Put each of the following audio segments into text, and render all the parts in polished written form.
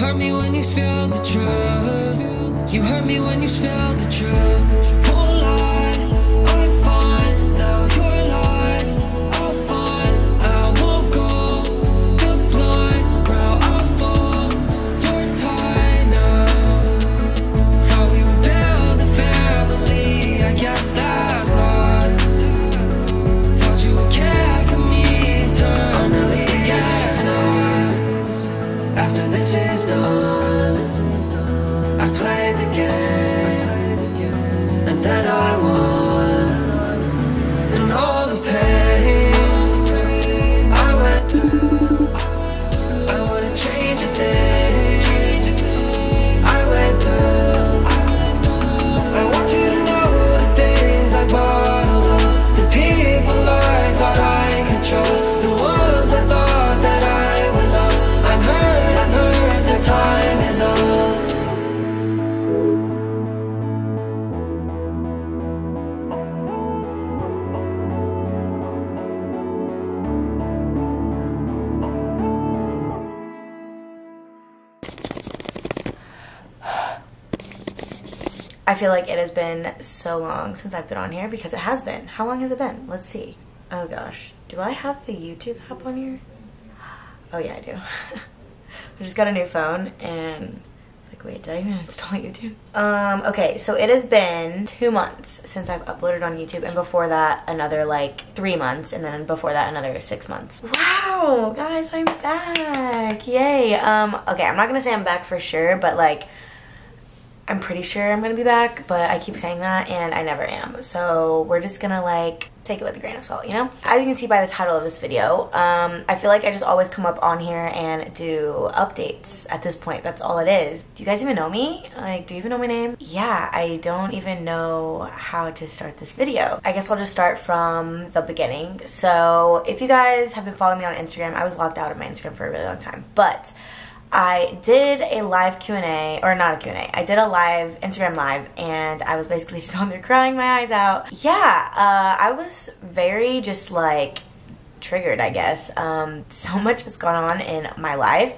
hurt me when you spilled the truth. You hurt me when you spilled the truth. Whole lie, I'm fine. Now your lies, I'll find. I won't go the blind route. I'll fall. You're tired now. Thought we would build a family. I guess that's lost. Thought you would care for me eternally. Guess not. After this is done, I played the game, and then I won. And all the pain I went through, I wouldn't change a thing I went through. I want you to know the things I bottled up, the people I thought I could trust, the ones I thought that I would love. I'm hurt, their time is up. I feel like it has been so long since I've been on here, because it has been. How long has it been? Let's see. Oh gosh. Do I have the YouTube app on here? Oh yeah, I do. I just got a new phone and it's like, wait, did I even install YouTube? Okay, so it has been 2 months since I've uploaded on YouTube, and before that another like 3 months, and then before that another 6 months. Wow, guys, I'm back. Yay. Okay, I'm not gonna say I'm back for sure, but like I'm pretty sure I'm gonna be back, but I keep saying that and I never am. So we're just gonna like take it with a grain of salt, you know? As you can see by the title of this video, I feel like I just always come up on here and do updates at this point. That's all it is. Do you guys even know me? Like, do you even know my name? Yeah, I don't even know how to start this video. I guess I'll just start from the beginning. So if you guys have been following me on Instagram, I was locked out of my Instagram for a really long time, but I did a live Q&A, or not a Q&A, I did a live, Instagram live, and I was basically just on there crying my eyes out. Yeah, I was very just like triggered, I guess. So much has gone on in my life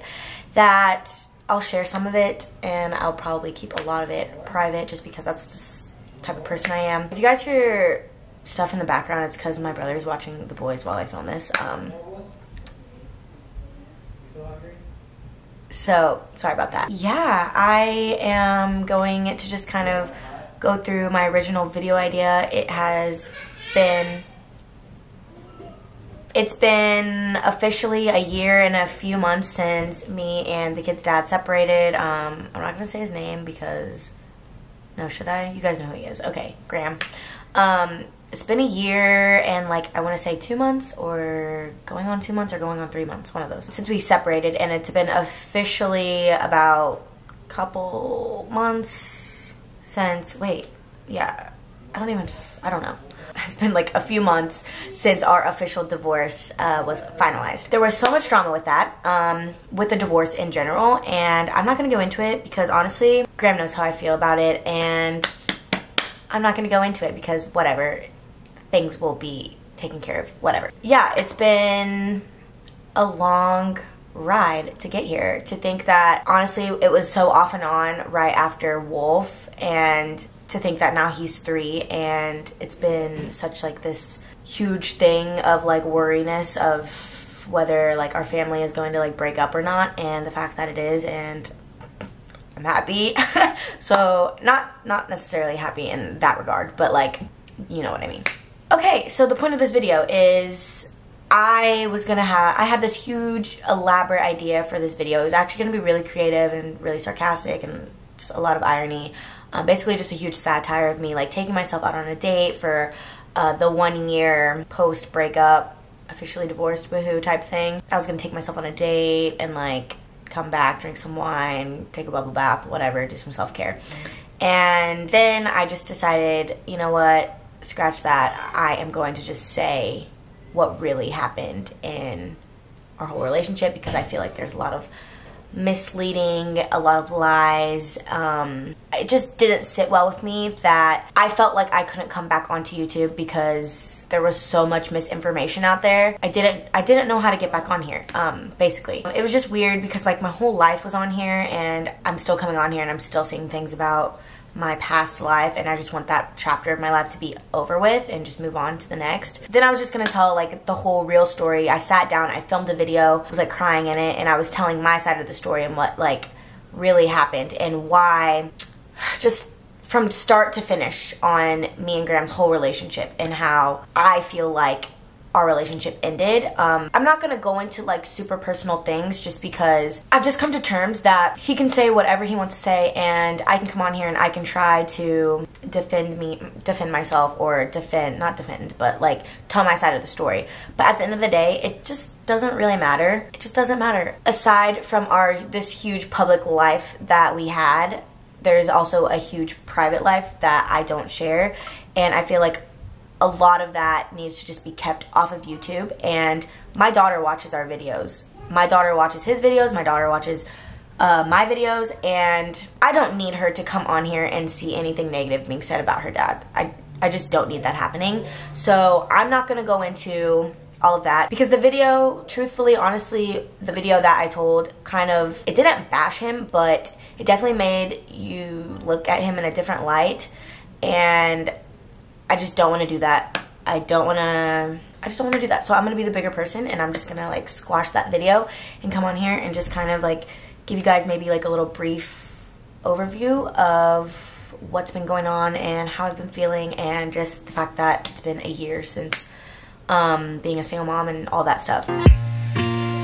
that I'll share some of it, and I'll probably keep a lot of it private just because that's just the type of person I am. If you guys hear stuff in the background, it's because my brother's watching The Boys while I film this. So, sorry about that. Yeah, I am going to just kind of go through my original video idea. It's been officially a year and a few months since me and the kid's dad separated. I'm not gonna say his name because, no, should I? You guys know who he is. Okay, Graham. It's been a year and like I want to say 2 months, or going on 2 months, or going on 3 months, one of those, since we separated, and it's been officially about a couple months since, wait, yeah, I don't know. It's been like a few months since our official divorce was finalized. There was so much drama with that, with the divorce in general, and I'm not going to go into it because honestly, Graham knows how I feel about it, and I'm not going to go into it because whatever, things will be taken care of, whatever. Yeah, it's been a long ride to get here. To think that, honestly, it was so off and on right after Wolf, and to think that now he's 3, and it's been such like this huge thing of like worriness of whether like our family is going to like break up or not, and the fact that it is, and I'm happy. So not necessarily happy in that regard, but like, you know what I mean. Okay, so the point of this video is I had this huge elaborate idea for this video. It was actually going to be really creative and really sarcastic and just a lot of irony. Basically just a huge satire of me like taking myself out on a date for the 1 year post breakup, officially divorced, woohoo type thing. I was going to take myself on a date and like come back, drink some wine, take a bubble bath, whatever, do some self-care. And then I just decided, you know what, scratch that. I am going to just say what really happened in our whole relationship, because I feel like there's a lot of misleading, a lot of lies. It just didn't sit well with me that I felt like I couldn't come back onto YouTube because there was so much misinformation out there. I didn't know how to get back on here, basically. It was just weird because like my whole life was on here, and I'm still coming on here and I'm still seeing things about my past life, and I just want that chapter of my life to be over with and just move on to the next. Then I was just gonna tell like the whole real story. I sat down, I filmed a video, was like crying in it, and I was telling my side of the story and what like really happened and why, just from start to finish on me and Graham's whole relationship and how I feel like our relationship ended. I'm not gonna go into like super personal things just because I've just come to terms that he can say whatever he wants to say, and I can come on here and I can try to defend myself, or not defend, but like tell my side of the story. But at the end of the day, it just doesn't really matter. It just doesn't matter. Aside from this huge public life that we had, there's also a huge private life that I don't share, and I feel like a lot of that needs to just be kept off of YouTube. And my daughter watches our videos. My daughter watches his videos. My daughter watches my videos. And I don't need her to come on here and see anything negative being said about her dad. I just don't need that happening. So I'm not going to go into all of that because the video, truthfully, honestly, the video that I told kind of, it didn't bash him, but it definitely made you look at him in a different light. And I just don't want to do that. I just don't want to do that. So I'm going to be the bigger person, and I'm just going to like squash that video and come on here and just kind of like give you guys maybe like a little brief overview of what's been going on and how I've been feeling, and just the fact that it's been a year since being a single mom and all that stuff.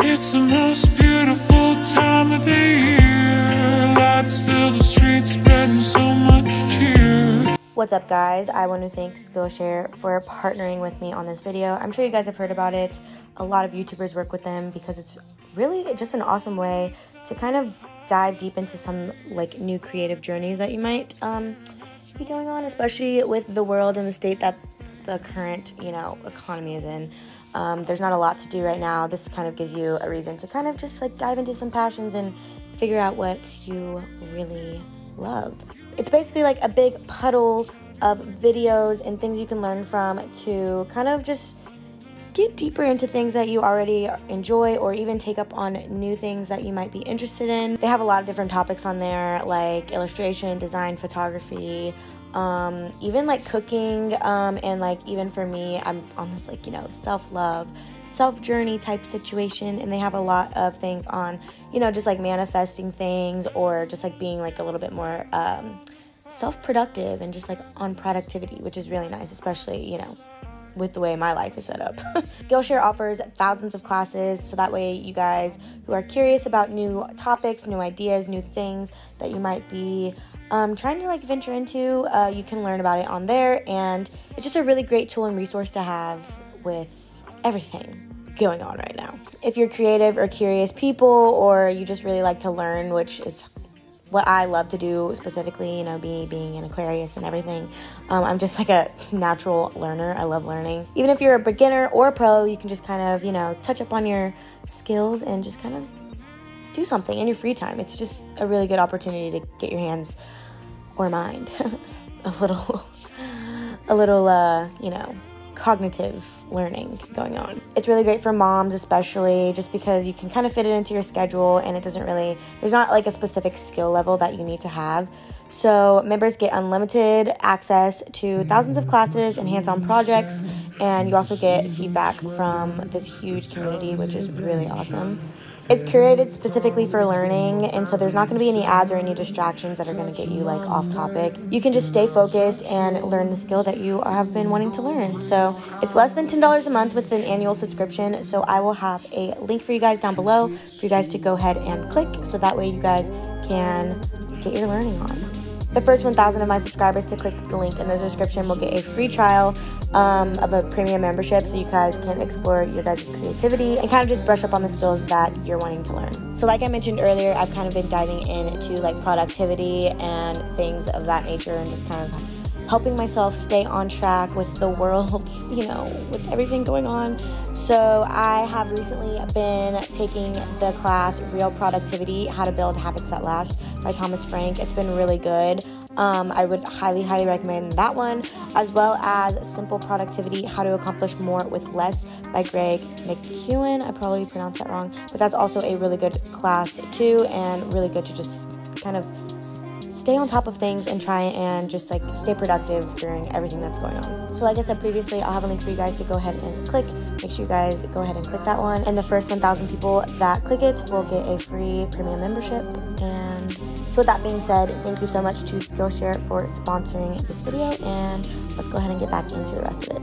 It's the most beautiful time of the year. Lights fill the streets, spreading so much cheer. What's up, guys? I want to thank Skillshare for partnering with me on this video. I'm sure you guys have heard about it. A lot of YouTubers work with them because it's really just an awesome way to kind of dive deep into some like new creative journeys that you might be going on, especially with the world and the state that the current, economy is in. There's not a lot to do right now. This kind of gives you a reason to kind of just like dive into some passions and figure out what you really love. It's basically like a big puddle of videos and things you can learn from to kind of just get deeper into things that you already enjoy, or even take up on new things that you might be interested in. They have a lot of different topics on there, like illustration, design, photography, even like cooking, and like even for me, I'm on this like, self-love, self-journey type situation, and they have a lot of things on, just like manifesting things, or just like being like a little bit more self-productive and just like on productivity, which is really nice, especially, with the way my life is set up. Skillshare offers thousands of classes, so that way you guys who are curious about new topics, new ideas, new things that you might be trying to like venture into, you can learn about it on there, and it's just a really great tool and resource to have with everything going on right now. If you're creative or curious people, or you just really like to learn, which is what I love to do specifically, being an Aquarius and everything. I'm just like a natural learner. I love learning. Even if you're a beginner or a pro, you can just kind of, touch up on your skills and just kind of do something in your free time. It's just a really good opportunity to get your hands or mind a little, cognitive learning going on. It's really great for moms, especially just because you can kind of fit it into your schedule, and there's not like a specific skill level that you need to have. So members get unlimited access to thousands of classes and hands-on projects, and you also get feedback from this huge community, which is really awesome. It's curated specifically for learning, and so there's not going to be any ads or any distractions that are going to get you like off topic. You can just stay focused and learn the skill that you have been wanting to learn. So it's less than $10 a month with an annual subscription, so I will have a link for you guys down below for you guys to go ahead and click, so that way you guys can get your learning on. The first 1,000 of my subscribers to click the link in the description will get a free trial of a premium membership, so you guys can explore your guys' creativity and kind of just brush up on the skills that you're wanting to learn. So like I mentioned earlier, I've kind of been diving into like productivity and things of that nature, and just kind of helping myself stay on track with the world, you know, with everything going on. So I have recently been taking the class Real Productivity, How to Build Habits That Last by Thomas Frank. It's been really good. I would highly recommend that one, as well as Simple Productivity, How to Accomplish More with Less by Greg McEwen. I probably pronounced that wrong, but that's also a really good class too, and really good to just kind of stay on top of things and try and just like stay productive during everything that's going on. So like I said previously, I'll have a link for you guys to go ahead and click. Make sure you guys go ahead and click that one. And the first 1,000 people that click it will get a free premium membership. And so with that being said, thank you so much to Skillshare for sponsoring this video, and let's go ahead and get back into the rest of it.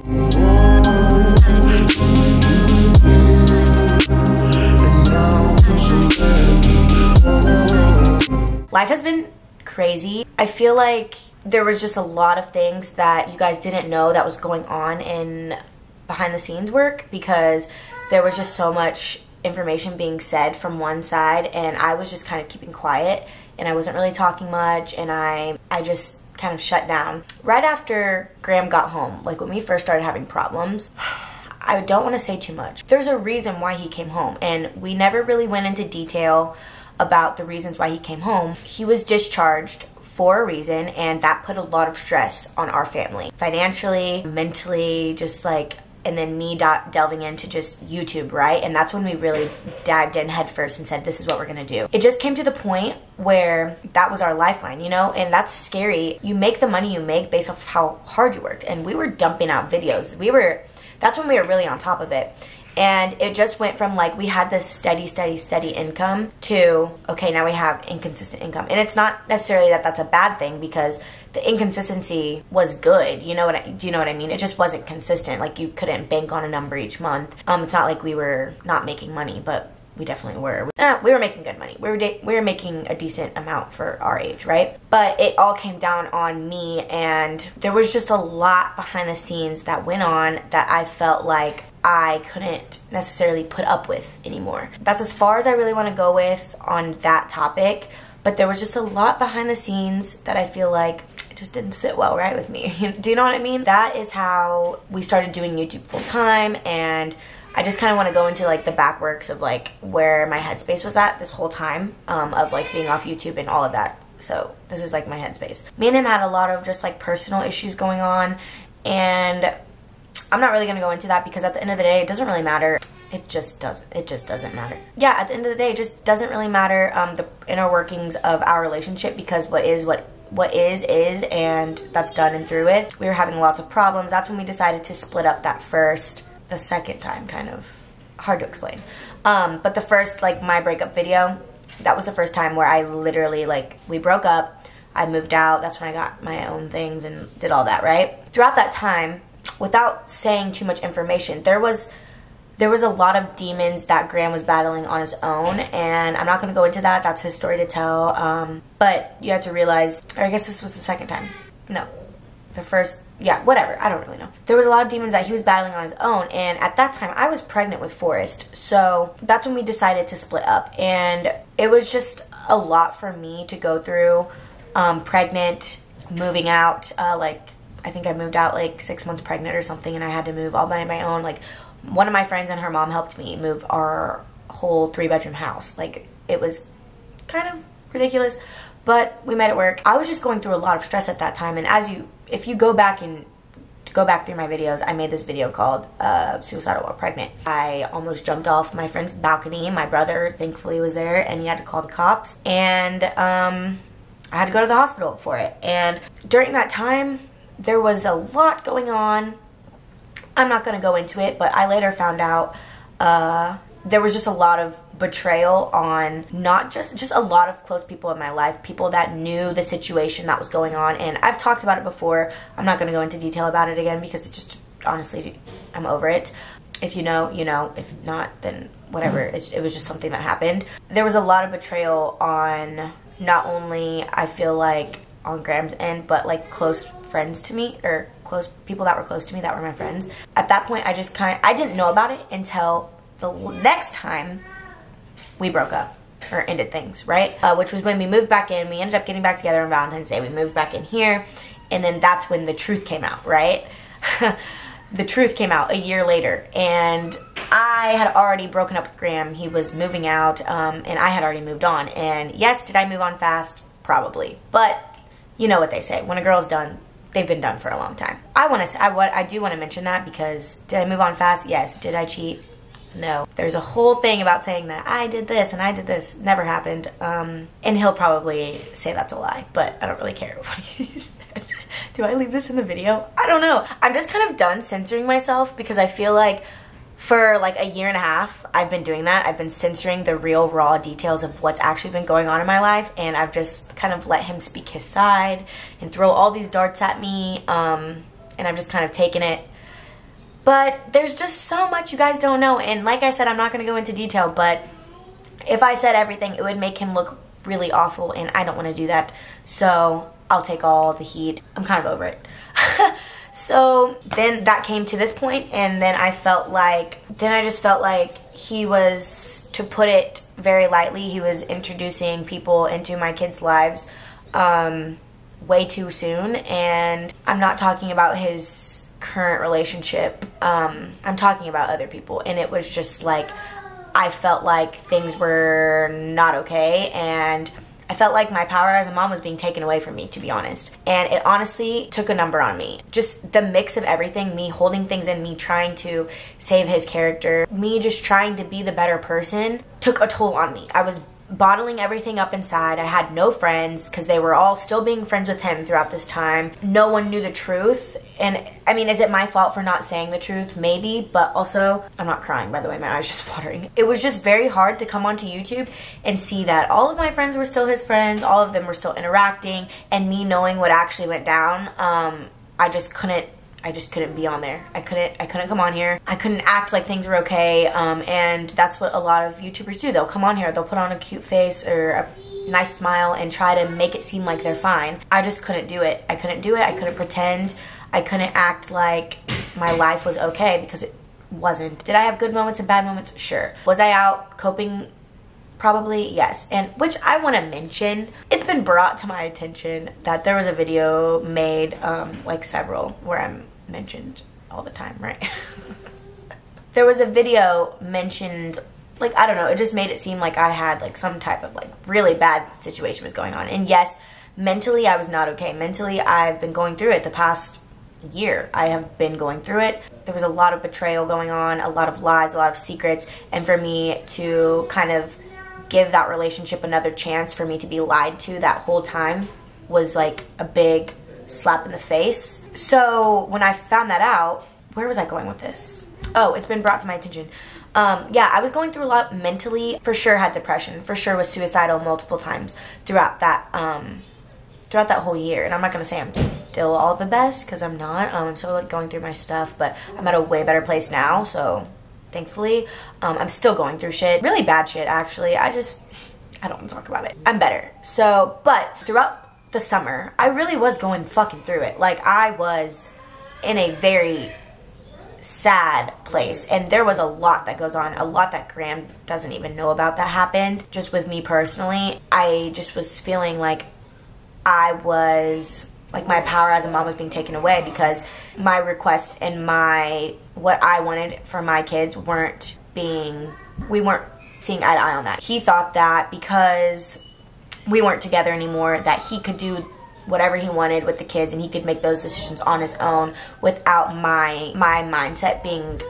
Life has been crazy. I feel like there was just a lot of things that you guys didn't know that was going on in behind the scenes work, because there was just so much information being said from one side, and I was just kind of keeping quiet, and I wasn't really talking much, and I just kind of shut down. Right after Graham got home, like when we first started having problems, I don't want to say too much. There's a reason why he came home, and we never really went into detail about the reasons why he came home. He was discharged for a reason, and that put a lot of stress on our family. Financially, mentally, just like, and then me delving into just YouTube, right? And that's when we really dived in head first and said, this is what we're gonna do. It just came to the point where that was our lifeline, you know? And that's scary. You make the money you make based off how hard you worked. And we were dumping out videos. That's when we were really on top of it. And it just went from like, we had this steady income to, okay, now we have inconsistent income. And it's not necessarily that that's a bad thing, because the inconsistency was good. Do you know what I mean? It just wasn't consistent. Like, you couldn't bank on a number each month. It's not like we were not making money, but we definitely were. We were making good money. We were making a decent amount for our age, right? But it all came down on me, and there was just a lot behind the scenes that went on that I felt like I couldn't necessarily put up with anymore. That's as far as I really want to go with on that topic, but there was just a lot behind the scenes that I feel like it just didn't sit well right with me. Do you know what I mean? That is how we started doing YouTube full time, and I just kind of want to go into like the backworks of like where my headspace was at this whole time, of like being off YouTube and all of that. So this is like my headspace. Me and him had a lot of just like personal issues going on, and I'm not really going to go into that, because at the end of the day, it doesn't really matter. It just doesn't matter. Yeah, at the end of the day, it just doesn't really matter the inner workings of our relationship, because what is, and that's done and through with. We were having lots of problems. That's when we decided to split up the second time, kind of hard to explain. But the first, like, my breakup video, that was the first time where I literally, like, we broke up, I moved out, that's when I got my own things and did all that, right? Throughout that time, without saying too much information, there was a lot of demons that Graham was battling on his own, and I'm not going to go into that. That's his story to tell. But you have to realize, or I guess this was the second time. No, the first, yeah, whatever. I don't really know. There was a lot of demons that he was battling on his own, and at that time, I was pregnant with Forrest. So that's when we decided to split up, and it was just a lot for me to go through, pregnant, moving out, I think I moved out like 6 months pregnant or something, and I had to move all by my own. Like, one of my friends and her mom helped me move our whole 3-bedroom house. Like, it was kind of ridiculous, but we made it work. I was just going through a lot of stress at that time, and if you go back through my videos, I made this video called Suicidal While Pregnant. I almost jumped off my friend's balcony. My brother thankfully was there, and he had to call the cops, and I had to go to the hospital for it. And during that time, there was a lot going on. I'm not going to go into it, but I later found out there was just a lot of betrayal on not just a lot of close people in my life, people that knew the situation that was going on. And I've talked about it before. I'm not going to go into detail about it again, because it just, honestly, I'm over it. If you know, you know. If not, then whatever. It was just something that happened. There was a lot of betrayal on not only, I feel like, on Graham's end, but like close friends to me, or close people that were close to me that were my friends. At that point, I didn't know about it until the next time we broke up or ended things, right? Which was when we moved back in. We ended up getting back together on Valentine's Day. We moved back in here, And then that's when the truth came out, right? The truth came out a year later, and I had already broken up with Graham. He was moving out, and I had already moved on. And yes, did I move on fast? Probably. But you know what they say, when a girl's done, they've been done for a long time. I do want to mention that, because did I move on fast? Yes. Did I cheat? No. There's a whole thing about saying that I did this and I did this. Never happened. And he'll probably say that's a lie, but I don't really care what he says. Do I leave this in the video? I don't know. I'm just kind of done censoring myself, because I feel like for like a year and a half, I've been doing that. I've been censoring the real raw details of what's actually been going on in my life, and I've just kind of let him speak his side and throw all these darts at me, and I've just kind of taken it. But there's just so much you guys don't know, and like I said, I'm not going to go into detail, but if I said everything, it would make him look really awful, and I don't want to do that, so I'll take all the heat. I'm kind of over it. So then that came to this point, and then I just felt like he was, to put it very lightly, he was introducing people into my kids' lives way too soon. And I'm not talking about his current relationship. I'm talking about other people, and it was just like, I felt like things were not okay, and I felt like my power as a mom was being taken away from me, to be honest. And it honestly took a number on me. Just the mix of everything, me holding things in, me trying to save his character, me just trying to be the better person, took a toll on me. I was bottling everything up inside. I had no friends, because they were all still being friends with him throughout this time. No one knew the truth. And I mean, is it my fault for not saying the truth? Maybe, but also, I'm not crying, by the way, my eyes just watering. It was just very hard to come onto YouTube and see that all of my friends were still his friends, all of them were still interacting, and me knowing what actually went down, I just couldn't be on there. I couldn't come on here. I couldn't act like things were okay, and that's what a lot of YouTubers do. They'll come on here, they'll put on a cute face or a nice smile and try to make it seem like they're fine. I just couldn't do it. I couldn't do it. I couldn't pretend. I couldn't act like my life was okay, because it wasn't. Did I have good moments and bad moments? Sure. Was I out coping? Probably, yes. And which I want to mention, it's been brought to my attention that there was a video made, like several, where I'm mentioned all the time, right? There was a video mentioned, like, I don't know, it just made it seem like I had like some type of like really bad situation was going on. And yes, mentally I was not okay. Mentally, I've been going through it the past year. I have been going through it. There was a lot of betrayal going on, a lot of lies, a lot of secrets, and for me to kind of give that relationship another chance, for me to be lied to that whole time, was like a big slap in the face. So when I found that out, where was I going with this? Oh, it's been brought to my attention. Yeah, I was going through a lot mentally. For sure had depression. For sure was suicidal multiple times throughout that whole year. And I'm not gonna say I'm still all the best, because I'm not. I'm still like going through my stuff, but I'm at a way better place now, so thankfully. I'm still going through shit. Really bad shit, actually. I don't want to talk about it. I'm better. So, but throughout the summer, I really was going fucking through it. Like, I was in a very sad place, and there was a lot that goes on, a lot that Graham doesn't even know about that happened. Just with me personally, I just was feeling like I was, like, my power as a mom was being taken away, because my requests and what I wanted for my kids we weren't seeing eye to eye on that. He thought that because we weren't together anymore, that he could do whatever he wanted with the kids, and he could make those decisions on his own without my mindset being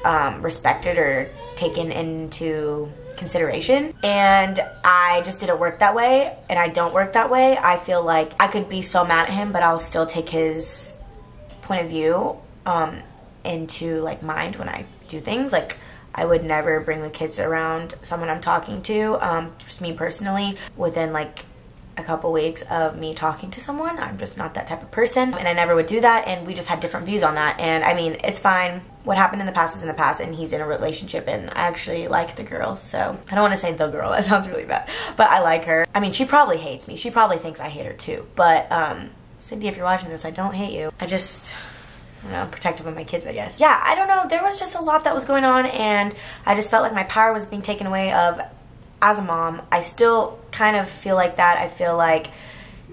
respected or taken into consideration. And I just didn't work that way, and I don't work that way. I feel like I could be so mad at him, but I'll still take his point of view into like mind when I do things. Like, I would never bring the kids around someone I'm talking to, just me personally. Within like a couple weeks of me talking to someone, I'm just not that type of person, and I never would do that, and we just had different views on that. And I mean, it's fine. What happened in the past is in the past, and he's in a relationship, and I actually like the girl, so I don't want to say the girl, that sounds really bad, but I like her. I mean, she probably hates me. She probably thinks I hate her too, but Cindy, if you're watching this, I don't hate you. I don't know, I'm protective of my kids, I guess. Yeah, I don't know, there was just a lot that was going on, and I just felt like my power was being taken away of as a mom. I still kind of feel like that. I feel like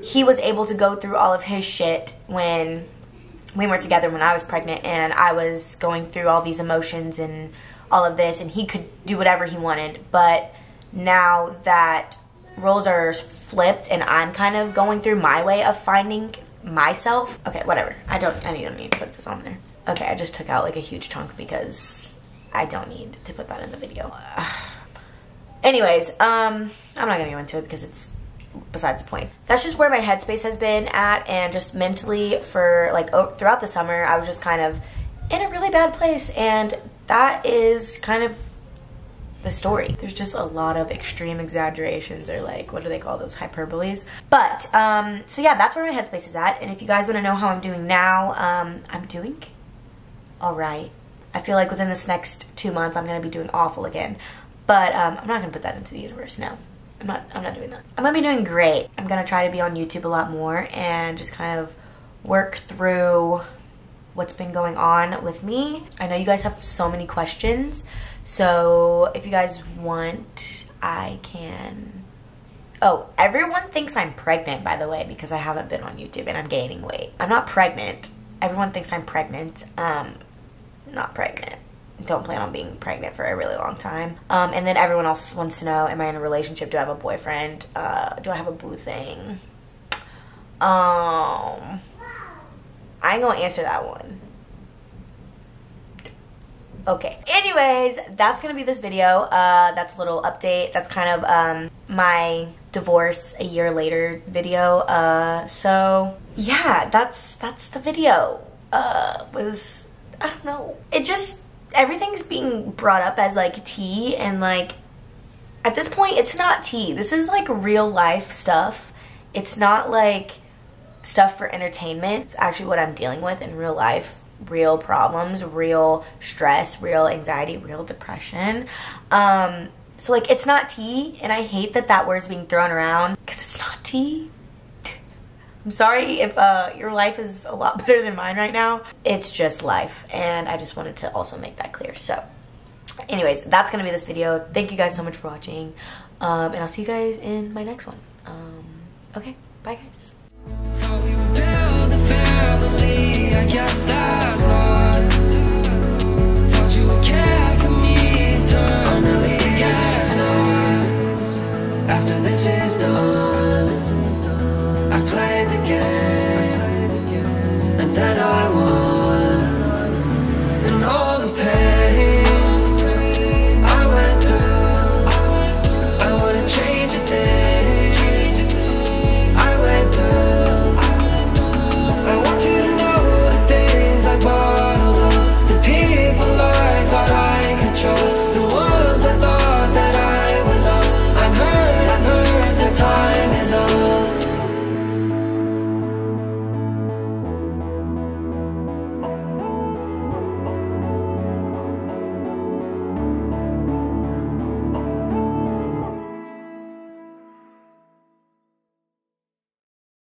he was able to go through all of his shit when we were together, when I was pregnant, and I was going through all these emotions and all of this, and he could do whatever he wanted. But now that roles are flipped and I'm kind of going through my way of finding myself. Okay, whatever. I don't need to put this on there. Okay, I just took out like a huge chunk because I don't need to put that in the video. Anyways, I'm not gonna go into it because it's besides the point. That's just where my headspace has been at, and just mentally for like throughout the summer, I was just kind of in a really bad place, and that is kind of the story. There's just a lot of extreme exaggerations, or like, what do they call those, hyperboles? But so yeah, that's where my headspace is at. And if you guys want to know how I'm doing now, I'm doing all right. I feel like within this next 2 months I'm gonna be doing awful again, but I'm not gonna put that into the universe. No, I'm not doing that. I'm gonna be doing great. I'm gonna try to be on YouTube a lot more and just kind of work through what's been going on with me. I know you guys have so many questions, so if you guys want, I can... Oh, everyone thinks I'm pregnant, by the way, because I haven't been on YouTube and I'm gaining weight. I'm not pregnant. Everyone thinks I'm pregnant. Not pregnant. Don't plan on being pregnant for a really long time. And then everyone else wants to know, am I in a relationship? Do I have a boyfriend? Do I have a boo thing? I ain't gonna answer that one. Okay. Anyways, that's gonna be this video. That's a little update. That's kind of my divorce a year later video. So yeah, that's the video. I don't know. It just, everything's being brought up as like tea, and like at this point it's not tea. This is like real life stuff. It's not like stuff for entertainment. It's actually what I'm dealing with in real life. Real problems, real stress, real anxiety, real depression. So like, it's not tea, and I hate that that word's being thrown around because it's not tea. I'm sorry if your life is a lot better than mine right now. It's just life, and I just wanted to also make that clear. So anyways, that's gonna be this video. Thank you guys so much for watching, and I'll see you guys in my next one. Okay, bye guys. Thought we would build a family, I guess that's